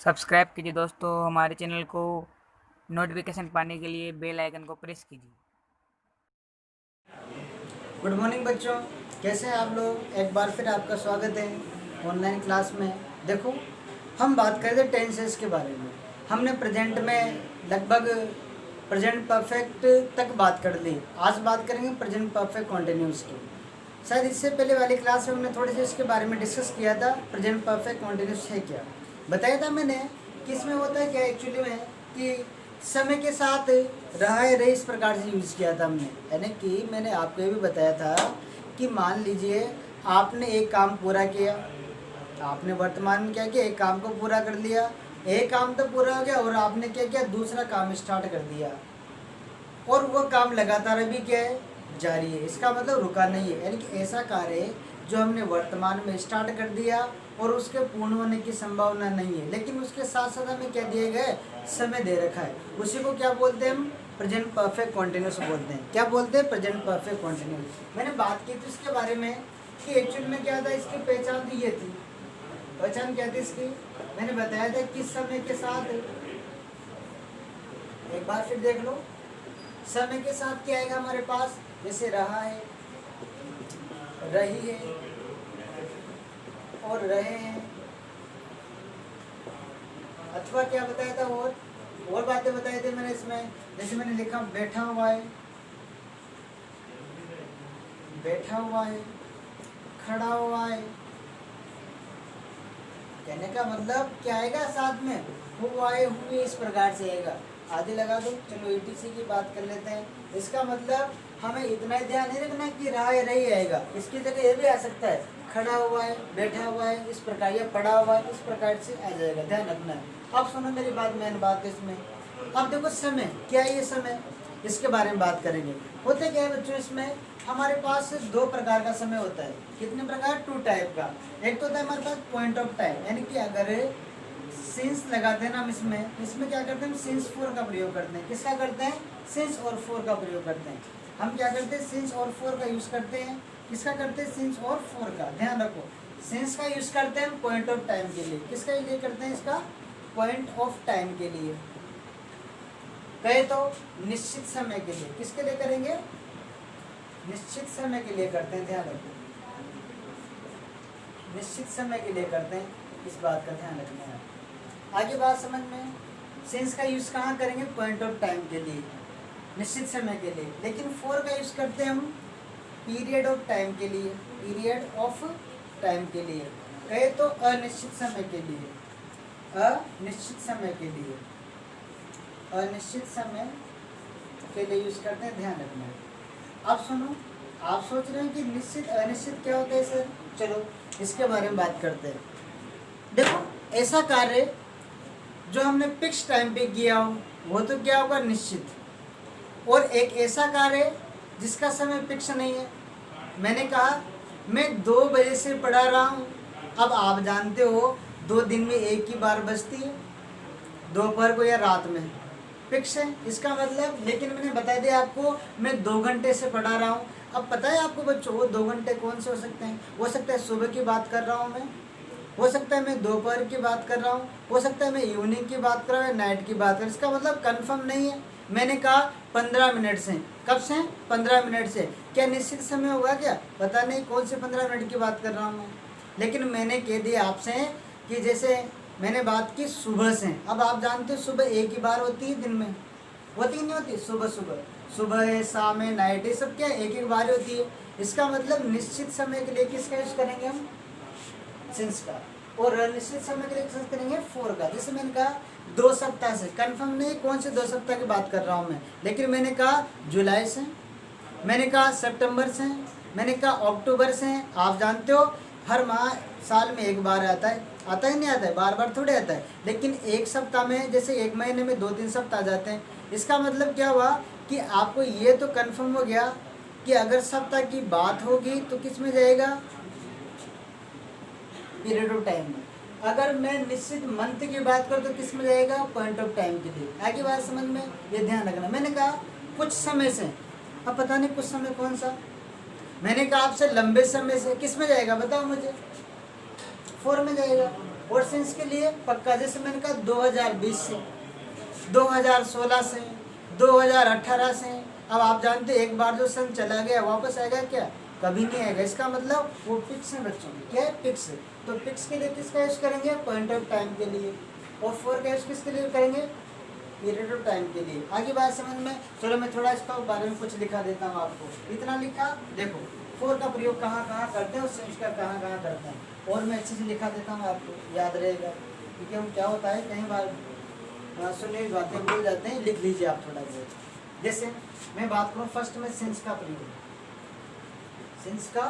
Subscribe कीजिए दोस्तों हमारे चैनल को। नोटिफिकेशन पाने के लिए बेल आइकन को प्रेस कीजिए। गुड मॉर्निंग बच्चों, कैसे हैं आप लोग। एक बार फिर आपका स्वागत है ऑनलाइन क्लास में। देखो, हम बात कर रहे थे टेंसेस के बारे में। हमने प्रेजेंट में लगभग प्रेजेंट परफेक्ट तक बात कर ली। आज बात करेंगे प्रेजेंट परफेक्ट कॉन्टिन्यूस की। शायद इससे पहले वाली क्लास में हमने थोड़े से इसके बारे में डिस्कस किया था। प्रेजेंट परफेक्ट कॉन्टिन्यूस है क्या, बताया था मैंने कि इसमें होता है क्या एक्चुअली में कि समय के साथ रहा है रही इस प्रकार से यूज़ किया था हमने। यानी कि मैंने आपको ये भी बताया था कि मान लीजिए आपने एक काम पूरा किया, आपने वर्तमान में क्या किया, एक काम को पूरा कर लिया, एक काम तो पूरा हो गया और आपने क्या किया, दूसरा काम स्टार्ट कर दिया और वो काम लगातार अभी क्या है, जारी है। इसका मतलब रुका नहीं है। यानी कि ऐसा कार्य है जो हमने वर्तमान में स्टार्ट कर दिया और उसके पूर्ण होने की संभावना नहीं है, लेकिन उसके साथ साथ हमें क्या दिए गए, समय दे रखा है। उसी को क्या बोलते हैं हम, प्रेजेंट परफेक्ट कॉन्टिन्यूस बोलते हैं। क्या बोलते हैं, प्रेजेंट परफेक्ट कॉन्टिन्यूस। मैंने बात की थी इसके बारे में कि एक्चुअल में क्या था, इसकी पहचान तो ये थी। पहचान क्या थी इसकी, मैंने बताया था किस समय के साथ, एक बार फिर देख लो। समय के साथ क्या आएगा हमारे पास, जैसे रहा है, रही है और रहे हैं, अथवा क्या बताया था, और बातें बताए थे मैंने इसमें। जैसे मैंने लिखा बैठा हुआ है, बैठा हुआ है, खड़ा हुआ है। कहने का मतलब क्या आएगा साथ में, हुआ है, हुए, इस प्रकार से आएगा। आदि लगा दो। चलो ईटीसी की बात कर लेते हैं। इसका मतलब हमें इतना ही ध्यान नहीं रखना कि रहा है रही आएगा, इसकी जगह ये भी आ सकता है, खड़ा हुआ है, बैठा हुआ है, इस प्रकार, या पड़ा हुआ है, इस प्रकार से आ जाएगा, ध्यान रखना है। अब सुनो मेरी बात, मेन बात इसमें। अब देखो समय क्या है, ये समय, इसके बारे में बात करेंगे। होते क्या है बच्चों, इसमें हमारे पास दो प्रकार का समय होता है। कितने प्रकार, टू टाइप का। एक तो होता है हमारे पास पॉइंट ऑफ टाइम, यानी कि अगर सिंस लगाते हैं ना हम इसमें क्या करते हैं, सिंस फोर का प्रयोग करते हैं। किसका करते हैं, सिंस और फोर का प्रयोग करते हैं। हम क्या करते हैं, सिंस और फोर का यूज करते हैं। किसका करते हैं, सिंस और फोर का, ध्यान रखो। सिंस का यूज करते हैं पॉइंट ऑफ टाइम के लिए। किसका लिए करते हैं, इसका पॉइंट ऑफ टाइम के लिए। कहे तो निश्चित समय के लिए। किसके लिए करेंगे, निश्चित समय के लिए करते हैं, ध्यान रखो। निश्चित समय के लिए करते हैं, इस बात का ध्यान रखना है। आगे बात समझ में। सिंस का यूज कहाँ करेंगे, पॉइंट ऑफ टाइम के लिए, निश्चित समय के लिए। लेकिन फोर का यूज करते हैं हम पीरियड ऑफ टाइम के लिए, पीरियड ऑफ टाइम के लिए। कहे तो अनिश्चित समय के लिए, अनिश्चित समय के लिए, अनिश्चित समय के लिए यूज करते हैं, ध्यान रखना है। अब सुनो, आप सोच रहे हैं कि निश्चित अनिश्चित क्या होता है सर, चलो इसके बारे में बात करते हैं। देखो, ऐसा कार्य जो हमने फिक्स टाइम पे किया हो वो तो क्या होगा, निश्चित। और एक ऐसा कार्य जिसका समय फिक्स नहीं है। मैंने कहा मैं 2 बजे से पढ़ा रहा हूँ। अब आप जानते हो 2 दिन में एक ही बार बजती है, दोपहर को या रात में, फिक्स है इसका मतलब। लेकिन मैंने बता दिया आपको मैं 2 घंटे से पढ़ा रहा हूँ। अब पता है आपको बच्चों, वो 2 घंटे कौन से हो सकते हैं। हो सकता है सुबह की बात कर रहा हूँ मैं, हो सकता है मैं दोपहर की बात कर रहा हूँ, हो सकता है मैं इवनिंग की बात कर रहा हूँ, नाइट की बात कर रहा हूँ। इसका मतलब कंफर्म नहीं है। मैंने कहा 15 मिनट से, कब से, 15 मिनट से। क्या निश्चित समय होगा क्या, पता नहीं कौन से 15 मिनट की बात कर रहा हूँ मैं। लेकिन मैंने कह दिया आपसे कि जैसे मैंने बात की सुबह से। अब आप जानते हो सुबह एक ही बार होती है दिन में, होती ही नहीं होती। सुबह सुबह, सुबह है, शाम है, नाइट है, सब क्या एक एक बार होती है। इसका मतलब निश्चित समय के लिए किसका यूज करेंगे हम, सिंस का। और अनिश्चित समय के लिए यूज करेंगे फोर का। जैसे मैंने कहा 2 सप्ताह से, कंफर्म नहीं कौन से 2 सप्ताह की बात कर रहा हूँ मैं, लेकिन मैंने कहा जुलाई से, मैंने कहा सितंबर से, मैंने कहा अक्टूबर से। आप जानते हो हर माह साल में एक बार आता है, आता ही नहीं आता है, बार बार थोड़े आता है। लेकिन एक सप्ताह में, जैसे एक महीने में 2-3 सप्ताह आ जाते हैं। इसका मतलब क्या हुआ कि आपको ये तो कंफर्म हो गया कि अगर सप्ताह की बात होगी तो किस में जाएगा, पीरियड ऑफ टाइम में। अगर मैं निश्चित मंथ की बात करूँ तो किस में जाएगा, पॉइंट ऑफ टाइम के लिए। आगे बात समझ में, ये ध्यान रखना। मैंने कहा कुछ समय से, अब पता नहीं कुछ समय कौन सा। मैंने कहा आपसे लंबे समय से, किस में जाएगा बताओ मुझे, फोर में जाएगा। और सेंस के लिए पक्का, जैसे मैंने कहा 2020 से, 2016 से, 2018 से। अब आप जानते हैं एक बार जो सन चला गया वापस आएगा क्या? कभी नहीं आएगा। इसका मतलब वो फिक्स है बच्चों, क्या है? फिक्स। तो फिक्स के लिए किसका यूज करेंगे? पॉइंट ऑफ टाइम के लिए। और 4 का यूज किसके लिए करेंगे? पीरियड ऑफ टाइम के लिए। आगे बात समझ में? चलो मैं थोड़ा इसका बारे में कुछ लिखा देता हूँ आपको। इतना लिखा, देखो 4 का प्रयोग कहाँ कहाँ करते हैं और सेंस का कहाँ कहाँ करते हैं, और मैं अच्छे से लिखा देता हूँ, आपको याद रहेगा। क्योंकि हम क्या होता है कई बार सुनने की बातें भूल जाते हैं, लिख लीजिए आप थोड़ा बहुत। जैसे मैं बात करूँ फर्स्ट में सेंस का प्रयोग, सेंस का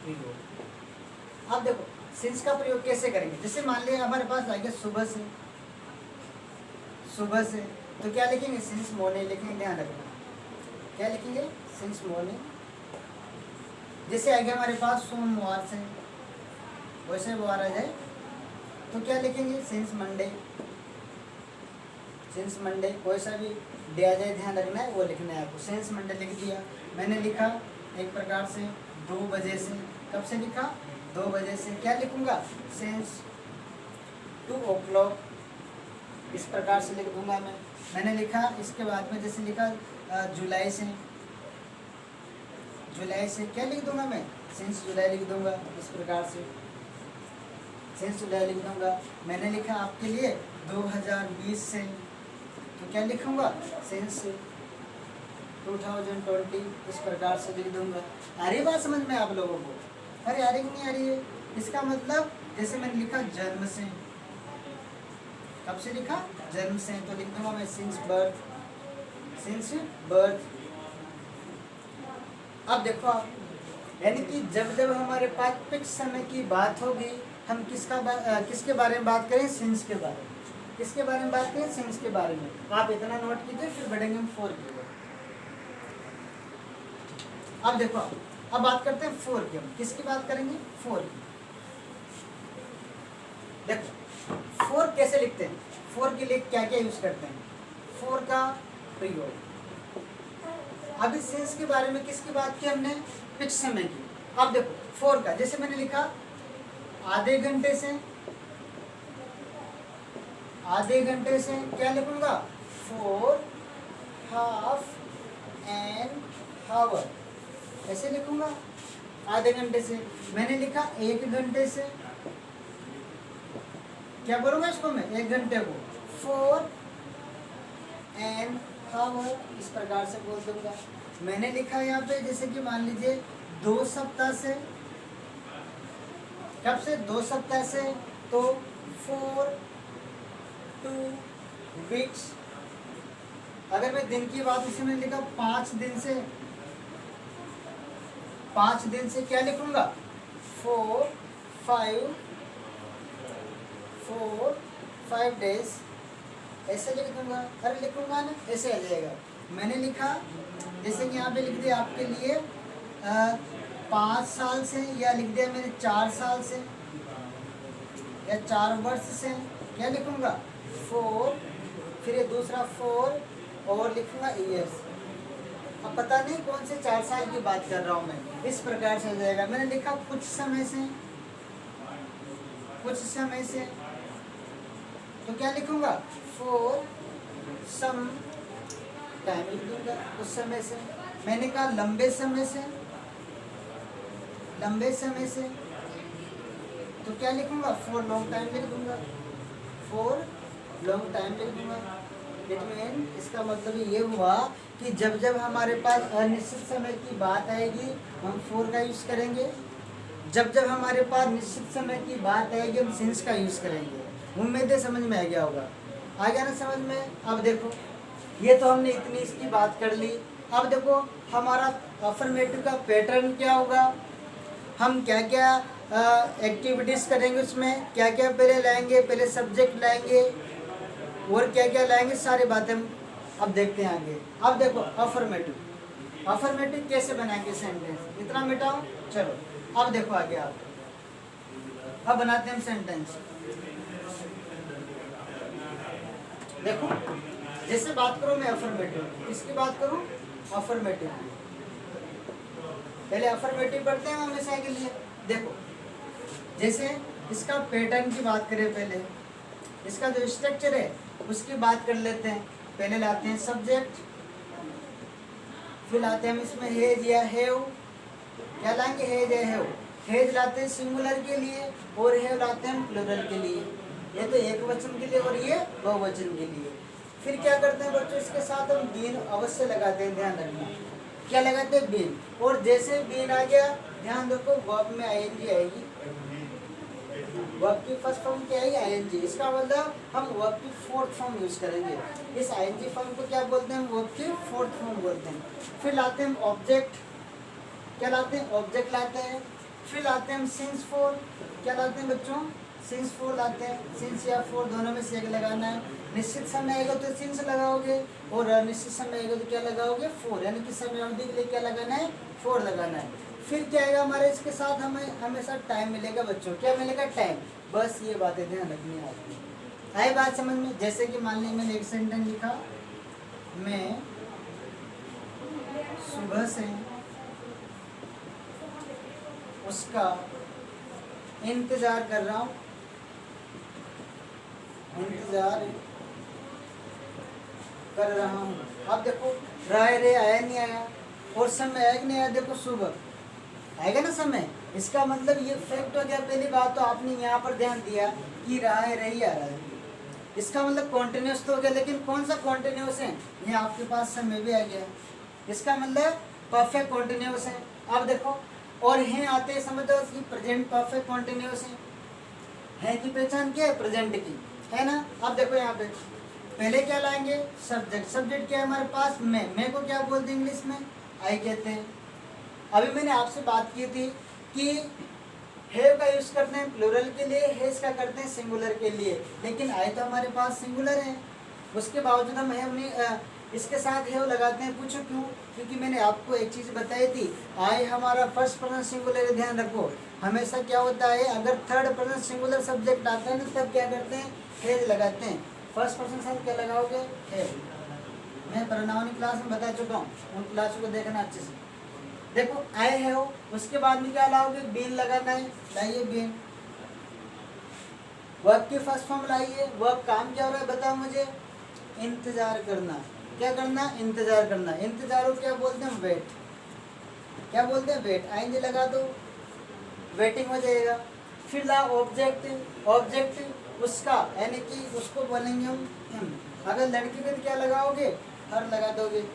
प्रयोग। अब देखो सेंस का प्रयोग कैसे करेंगे? जैसे मान लिया हमारे पास आ गया सुबह से, सुबह से, तो क्या लिखेंगे? सिंस मॉर्निंग लिखेंगे, ध्यान रखना। क्या लिखेंगे? Since morning. जैसे आ गया हमारे पास सोमवार से, वैसे वो आ जाए तो क्या लिखेंगे? Since Monday. सिंस मंडे, कोई सा भी डे आ जाए ध्यान रखना है, वो लिखना है आपको। सिंस मंडे लिख दिया मैंने। लिखा एक प्रकार से 2 बजे से। कब से लिखा? 2 बजे से। क्या लिखूंगा? सिंस 2 o'clock, इस प्रकार से लिख दूंगा मैं। मैंने लिखा इसके बाद में, जैसे लिखा जुलाई से, जुलाई से क्या लिख दूंगा मैं? सिंस जुलाई लिख दूंगा, इस प्रकार से सिंस जुलाई लिख दूंगा। मैंने लिखा आपके लिए 2020 से, तो क्या लिखूंगा? सिंस 2020, इस प्रकार से लिख दूंगा। आ रही बात समझ में आप लोगों को? अरे आ रही कि नहीं आ रही है? इसका मतलब जैसे मैंने लिखा जन्म से, कब से लिखा? जन्म से, तो लिख दूंगा मैं सिंस बर्थ, सिंस बर्थ। अब देखो आप, यानी कि जब जब हमारे पास फिक्स समय की बात होगी, हम किसके बारे में बात करें? सिंस के बारे में। किसके बारे में बात करें? सिंस के बारे में। आप इतना नोट कीजिए, फिर बढ़ेंगे हम 4 की ओर। अब देखो अब बात करते हैं 4 की। हम किसकी बात करेंगे? 4 की। देखो 4 कैसे लिखते हैं, 4 के लिए क्या क्या यूज करते हैं, 4 का प्रयोग। अभी सेंस के बारे में किसकी बात की हमने? फिक्स समय की। अब देखो 4 का, जैसे मैंने लिखा आधे घंटे से, आधे घंटे से क्या लिखूंगा? 4 हाफ एन हावर, ऐसे लिखूंगा आधे घंटे से। मैंने लिखा 1 घंटे से, क्या बोलूंगा इसको मैं? 1 घंटे को 4 एन हावर, इस प्रकार से बोल दूंगा। मैंने लिखा यहाँ पे जैसे कि मान लीजिए 2 सप्ताह से, कब से? 2 सप्ताह से, तो 4 2 वीक्स। अगर मैं दिन की बात, इसे मैंने लिखा 5 दिन से, 5 दिन से क्या लिखूंगा? 4 5 डेज, ऐसे लिख दूंगा। अरे लिखूंगा ना, ऐसे आ जाएगा। मैंने लिखा जैसे कि यहाँ पे लिख दिया आपके लिए 5 साल से, या लिख दिया मैंने 4 साल से या 4 वर्ष से, क्या लिखूंगा? 4, फिर ये दूसरा 4 और लिखूंगा ईयर्स। अब पता नहीं कौन से 4 साल की बात कर रहा हूँ मैं, इस प्रकार से हो जाएगा। मैंने लिखा कुछ समय से, कुछ समय से, तो क्या लिखूंगा? 4 सम टाइम लिख दूंगा, उस समय से। मैंने कहा लंबे समय से, लंबे समय से, तो क्या लिखूंगा? 4 लॉन्ग टाइम लिख दूंगा, 4 लॉन्ग टाइम लिख दूंगा। इट मीन इसका मतलब ये हुआ कि जब जब हमारे पास अनिश्चित समय की बात आएगी हम 4 का यूज़ करेंगे, जब जब हमारे पास निश्चित समय की बात आएगी हम सिंस का यूज़ करेंगे। उम्मीद है समझ में आ गया होगा। आ गया ना समझ में? अब देखो ये तो हमने इतनी इसकी बात कर ली। अब देखो हमारा अफर्मेटिव का पैटर्न क्या होगा, हम क्या क्या एक्टिविटीज़ करेंगे, उसमें क्या क्या पहले लाएंगे, पहले सब्जेक्ट लाएंगे और क्या क्या लाएंगे, सारी बातें अब देखते हैं आगे। अब देखो अफर्मेटिव, अफर्मेटिव कैसे बनाएंगे सेंटेंस, इतना मिटाओ। चलो अब देखो आगे आप, अब बनाते हैं हम सेंटेंस। देखो जैसे बात करूं मैं अफर्मेटिव, किसकी बात करूं? अफर्मेटिव। पहले अफर्मेटिव पढ़ते हैं हमेशा के लिए। देखो जैसे इसका पैटर्न की बात करें पहले, इसका जो स्ट्रक्चर है उसकी बात कर लेते हैं। पहले लाते हैं सब्जेक्ट, फिर लाते हैं हम इसमें हेज या हैव। क्या लाएंगे? हेज या हैव। हेज लाते हैं सिंगुलर के लिए और हैव लाते हैं प्लूरल के लिए। ये तो एक वचन के लिए और ये बहुवचन के लिए। फिर क्या करते हैं बच्चों, इसके साथ हम बीन अवश्य लगाते हैं, ध्यान रखना। क्या लगाते हैं? बीन। और जैसे बीन आ गया, ध्यान रखो वर्ब में आईएनजी आएगी। वर्ब की फर्स्ट फॉर्म क्या है? आईएनजी। इसका मतलब हम वर्ब की फोर्थ फॉर्म यूज करेंगे। इस आईएनजी फॉर्म को क्या बोलते हैं? वर्ब की फोर्थ फॉर्म बोलते हैं। फिर लाते हैं ऑब्जेक्ट। क्या लाते हैं? ऑब्जेक्ट लाते हैं। फिर लाते हैं हम सिंस फॉर। क्या लाते हैं बच्चों? सिंस फॉर लाते हैं। सिंस या फॉर दोनों में से एक लगाना है। निश्चित समय आएगा तो सिंस लगाओगे और अनिश्चित समय आएगा तो क्या लगाओगे? फॉर। यानी कि समय अवधि के लिए क्या लगाना है? फॉर लगाना है। फिर क्या आएगा हमारे इसके साथ? हमें हमेशा टाइम मिलेगा बच्चों। क्या मिलेगा? टाइम। बस ये बातें ध्यान रखनी है आपकी। आई बात समझ में? जैसे कि मान लीजिए मैंने एक सेंटेंस लिखा, मैं सुबह से उसका इंतजार कर रहा हूँ। इंतजार कर रहा हूँ। अब देखो राय रे आया नहीं आया और समय आया कि नहीं आया? देखो सुबह आएगा ना समय। इसका मतलब ये फैक्ट हो गया। पहली बात तो आपने यहाँ पर ध्यान दिया कि राय रही आ रहा है, इसका मतलब कॉन्टिन्यूस तो हो गया। लेकिन कौन सा कॉन्टिन्यूस है? ये आपके पास समय भी आ गया, इसका मतलब परफेक्ट कॉन्टिन्यूस है। अब देखो और हैं आते हैं, समझो कि प्रेजेंट परफेक्ट कॉन्टिन्यूस है की पहचान क्या है? प्रेजेंट की, है ना। अब देखो यहाँ पे पहले क्या लाएंगे? सब्जेक्ट। सब्जेक्ट क्या है हमारे पास? मैं को क्या बोलते हैं इंग्लिश में? आई कहते हैं। अभी मैंने आपसे बात की थी कि हैव का यूज करते हैं प्लूरल के लिए, हैज का करते हैं सिंगुलर के लिए। लेकिन आई तो हमारे पास सिंगुलर है, उसके बावजूद हम हैव नहीं इसके साथ हैव लगाते हैं। पूछो क्यों? क्योंकि मैंने आपको एक चीज़ बताई थी, आई हमारा फर्स्ट पर्सन सिंगुलर है। ध्यान रखो हमेशा क्या होता है, अगर थर्ड पर्सन सिंगुलर सब्जेक्ट आता है ना तब क्या करते हैं? हैज लगाते हैं। फर्स्ट पर्सन साथ क्या लगाओगे? हैव। मैं प्रोनाउन क्लास में बता चुका हूँ, उन क्लासों को देखना अच्छे से। देखो आई हैव, उसके बाद में क्या लाओगे? बीन लगाना है। लाइए बीन। वर्ब की फर्स्ट फॉर्म लाइए। वर्ब काम क्या हो रहा है बताओ मुझे? इंतजार करना। क्या करना? इंतजार करना। इंतजार को क्या बोलते हैं? वेट। क्या बोलते हैं? वेट। आईएनजी लगा दो, वेटिंग हो जाएगा। फिर ला ऑब्जेक्ट। ऑब्जेक्ट उसका, यानी कि उसको बोलेंगे हम हिम। अगर लड़की का तो क्या लगाओगे? हर लगा दोगे।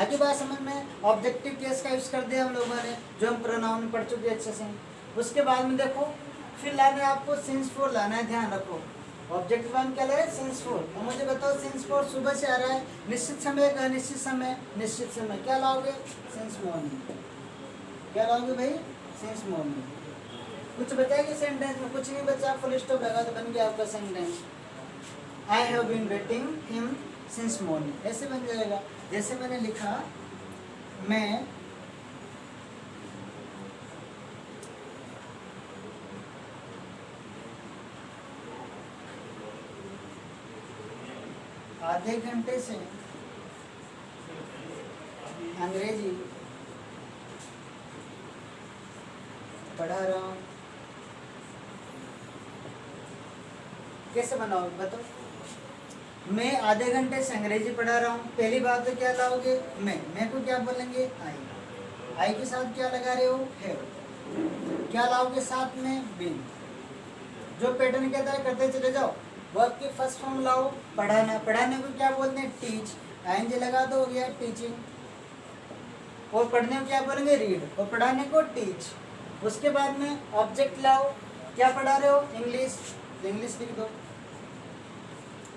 आगे बात समझ में? ऑब्जेक्टिव केस का यूज कर दिया हम लोगों ने, जो हम प्रोनाउन पढ़ चुके अच्छे से। उसके बाद में देखो फिर लाना है आपको सिंस फॉर लाना है। ध्यान रखो ऑब्जेक्टिव में क्या लाए? Since for. और मुझे बताओ सिंस फॉर सुबह से आ रहा है, निश्चित समय का अनिश्चित समय? निश्चित समय। क्या लाओगे? Since morning. क्या लाओगे भाई? Since morning. कुछ बचाएगी सेंटेंस में? कुछ नहीं बचा, फुल स्टॉप लगा तो बन गया आपका sentence. I have been waiting him since morning. ऐसे बन जाएगा। जैसे मैंने लिखा, मैं आधे घंटे से अंग्रेजी पढ़ा रहा हूँ। कैसे बनाओगे बताओ? मैं आधे घंटे से अंग्रेजी पढ़ा रहा हूँ। पहली बात तो क्या लाओगे? मैं को क्या बोलेंगे? आई। आई के साथ क्या लगा रहे हो? हैव। क्या लाओगे साथ में? बीन। जो पैटर्न कहता है करते चले जाओ। वर्ब की फर्स्ट फॉर्म लाओ, पढ़ाना। पढ़ाने को क्या बोलते हैं? टीच। आईएनजी लगा दो, हो गया टीचिंग। और पढ़ने को क्या बोलेंगे? रीड। और पढ़ाने को टीच। उसके बाद में ऑब्जेक्ट लाओ। क्या पढ़ा रहे हो? इंग्लिश। इंग्लिश लिख दो।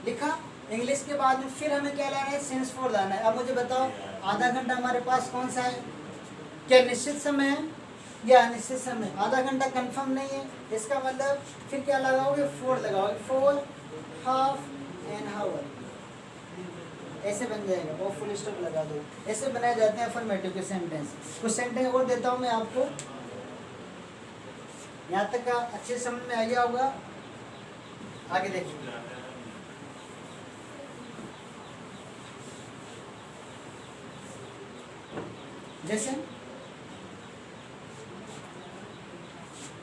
लिखा। इंग्लिश के बाद में फिर हमें क्या लाना है? सिंस फॉर लाना है। अब मुझे बताओ आधा घंटा हमारे पास कौन सा है? क्या निश्चित समय है या अनिश्चित समय? आधा घंटा कंफर्म नहीं है, इसका मतलब फिर क्या लगाओगे? फॉर लगाओगे। फॉर, हाफ एंड हावर। ऐसे बन जाएगा। और फुल स्टॉप लगा दो। ऐसे बनाए जाते हैं अफर्मेटिव के सेंटेंस। कुछ सेंटेंस और देता हूँ मैं आपको, यहाँ तक का अच्छे समझ में आ गया होगा। आगे देखिए, जैसे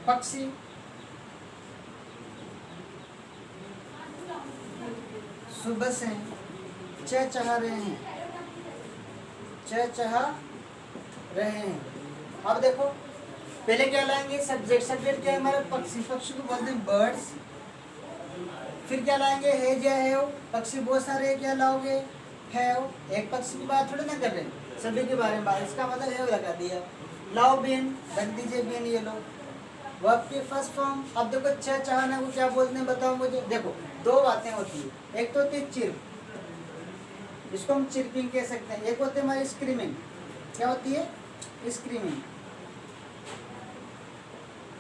पक्षी सुबह से चहचहा रहे हैं, चहचहा रहे हैं। अब देखो पहले क्या लाएंगे, सब्जेक्ट। सब्जेक्ट क्या है हमारा, पक्षी। पक्षी को बोलते हैं बर्ड्स। फिर क्या लाएंगे, हैज या हैव। पक्षी बहुत सारे हैं, क्या लाओगे, हैव। एक पक्षी की बात थोड़ी ना कर रहे हैं, सभी के बारे में बात, इसका मतलब हैव लगा दिया। लाओ बीन, रख दीजिए बीन, ये लो वर्ब की फर्स्ट फॉर्म। अब देखो चहचहाना को क्या बोलते हैं बताओ मुझे। देखो दो बातें होती है, एक तो होती है चिर्प, इसको हम चिर्पिंग कह सकते हैं। एक होती है हमारी स्क्रीमिंग। क्या होती है, स्क्रीमिंग,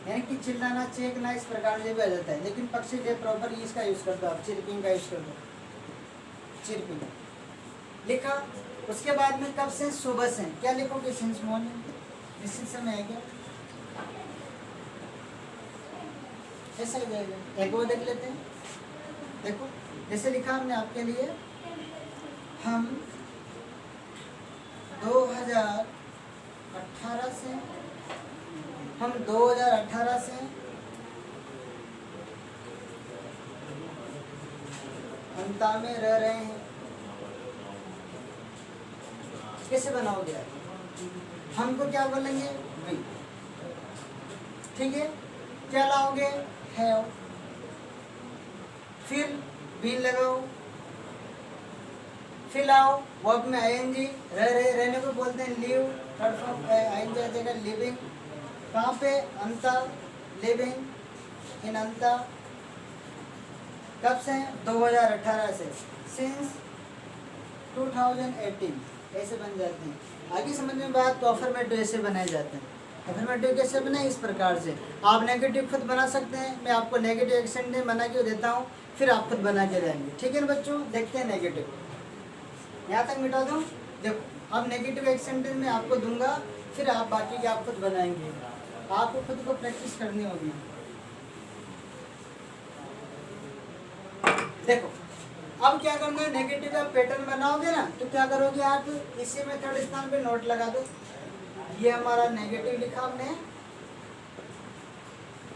यानी कि चिल्लाना, चीखना, इस प्रकार से भी आ जाता है। लेकिन पक्षी जो प्रॉपर इसका यूज करते हो आप, चिर्पिंग का यूज करते हो, चिर्पिंग लिखा। उसके बाद में कब से, सुबह से। क्या लिखोगे, सिंस मॉर्निंग, निश्चित समय है क्या, ऐसा हो जाएगा। एक और देख लेते हैं। देखो जैसे लिखा हमने आपके लिए, हम 2018 से, हम 2018 से अंता में रह रहे हैं। कैसे बनाओगे आप, हमको क्या बोलेंगे, वी। ठीक है, क्या लाओगे, हैव। फिर बीन लगाओ, फिर आओ वर्ब में आईएनजी, रहने को बोलते हैं लिव। थर्ड फॉर्म आईएनजी आ जाएगा, लिविंग। कहाँ पे, अंता, लिविंग इन अंता। कब से, 2018 से, सिंस 2018, ऐसे बन जाते हैं। आगे समझ में बात, तो अफर्मेटिव ऐसे बनाए जाते हैं। अफर्मेटिव कैसे बनाए, इस प्रकार से। आप नेगेटिव खुद बना सकते हैं, मैं आपको नेगेटिव एक सेंटेंस बना के देता हूँ, फिर आप खुद बना के जाएंगे। ठीक है ना बच्चों, देखते हैं नेगेटिव। यहाँ तक मिटा दूँ। देखो अब नेगेटिव एक सेंटेंस में आपको दूंगा, फिर आप बाकी के आप खुद बनाएंगे। आपको खुद को प्रैक्टिस करनी होगी। देखो अब क्या करना है, नेगेटिव का पैटर्न बनाओगे ना, तो क्या करोगे आप, इसी में थर्ड स्थान पे नोट लगा दो। ये हमारा नेगेटिव लिखा हमने,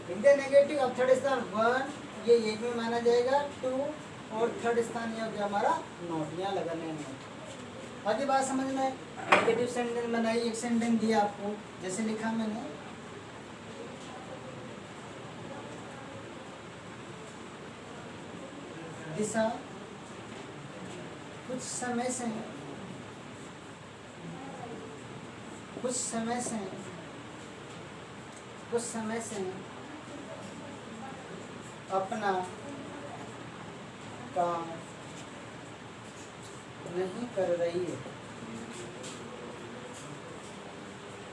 नेगेटिव। अब थर्ड स्थान 1, ये एक में माना जाएगा 2, और थर्ड स्थान ये हो गया हमारा नोट, यहाँ लगाना है नोट। आगे बात समझ में, नेगेटिव सेंटेंस बनाई, एक सेंटेंस दिया आपको, जैसे लिखा मैंने, दिशा कुछ समय से अपना काम नहीं कर रही है।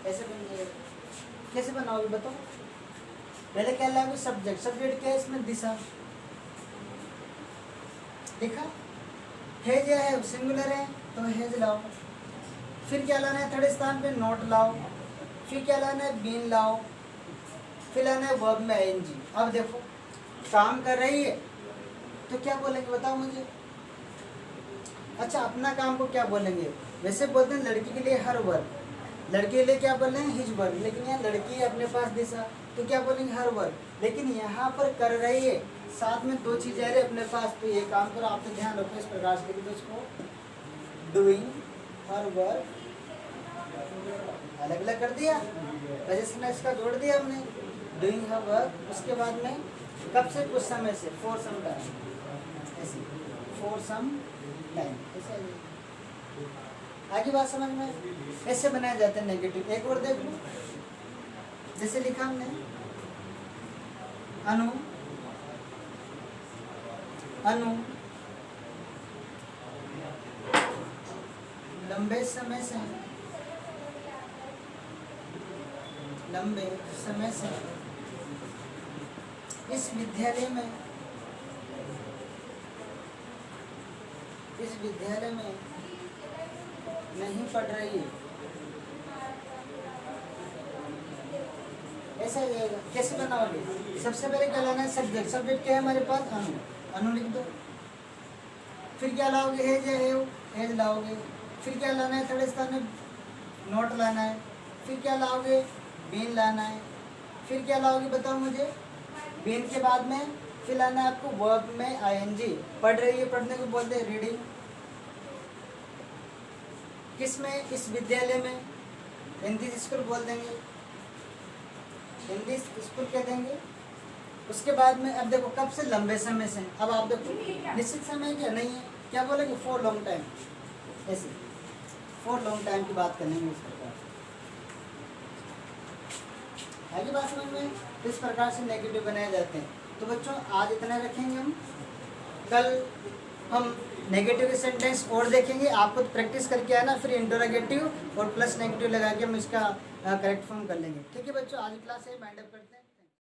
ऐसे बन जाएगा। कैसे बनाओगे बताओ। पहले क्या लाओगे, सब्जेक्ट। सब्जेक्ट क्या है इसमें, दिशा। देखा, हैज या है सिंगुलर है तो हैज लाओ। फिर क्या लाना है, थर्ड स्थान पे नोट लाओ। फिर क्या लाना है, बीन लाओ। फिर लाना है वर्ब में आईएनजी। अब देखो काम कर रही है तो क्या बोलेंगे बताओ मुझे। अच्छा, अपना काम को क्या बोलेंगे, वैसे बोलते हैं लड़की के लिए हर वर्ग, लड़के के लिए क्या बोल रहे हैं, हिज वर्ग। लेकिन यहाँ लड़की है अपने पास दिशा, तो क्या बोलेंगे, हर वर्ग। लेकिन यहाँ पर कर रही है, साथ में दो चीज़ आ रही है अपने पास, तो ये काम करो। आप तो ध्यान रखो इस प्रकार से, तो इसको डूइंग हर वर्क अलग अलग कर दिया, वजह इसका जोड़ दिया हमने, डूइंग हर वर्क। उसके बाद में कब से, कुछ समय से, फॉर सम टाइम, ऐसे फॉर सम टाइम, ऐसे। आगे बात समझ में, ऐसे बनाए जाते हैं नेगेटिव। एक और देख लो, जैसे लिखा हमने, अनु लंबे समय से इस विद्यालय में नहीं पढ़ रही है। ऐसा ही रहेगा। कैसे बनाओगे, सबसे पहले क्या लाना है, सब्जेक्ट। सब्जेक्ट क्या है हमारे पास, अनु लिख दो। फिर क्या लाओगे, हैज या हैव, हैज लाओगे। फिर क्या लाना है, थर्ड स्थान में नोट लाना है। फिर क्या लाओगे, बीन लाना है। फिर क्या लाओगे बताओ मुझे, बीन के बाद में फिर लाना है आपको वर्ब में आईएनजी। पढ़ रही है, पढ़ने को बोलते हैं रीडिंग। किस में? इस विद्यालय में, इन दिस स्कूल बोल देंगे, इन दिस स्कूल कह देंगे। उसके बाद में अब देखो कब से, लंबे समय से। अब आप देखो निश्चित समय क्या नहीं है, क्या बोलेंगे? For long time. ऐसे फॉर लॉन्ग टाइम की बात करेंगे इस प्रकार। आगे बात समझ में? इस प्रकार से नेगेटिव बनाए जाते हैं। तो बच्चों आज इतना रखेंगे हम। कल हम नेगेटिव के सेंटेंस और देखेंगे। आपको प्रैक्टिस करके आना, फिर इंटरोगेटिव और प्लस नेगेटिव लगा के हम इसका करेक्ट फॉर्म कर लेंगे। ठीक है बच्चों, आज क्लास है, वाइंड अप करते हैं।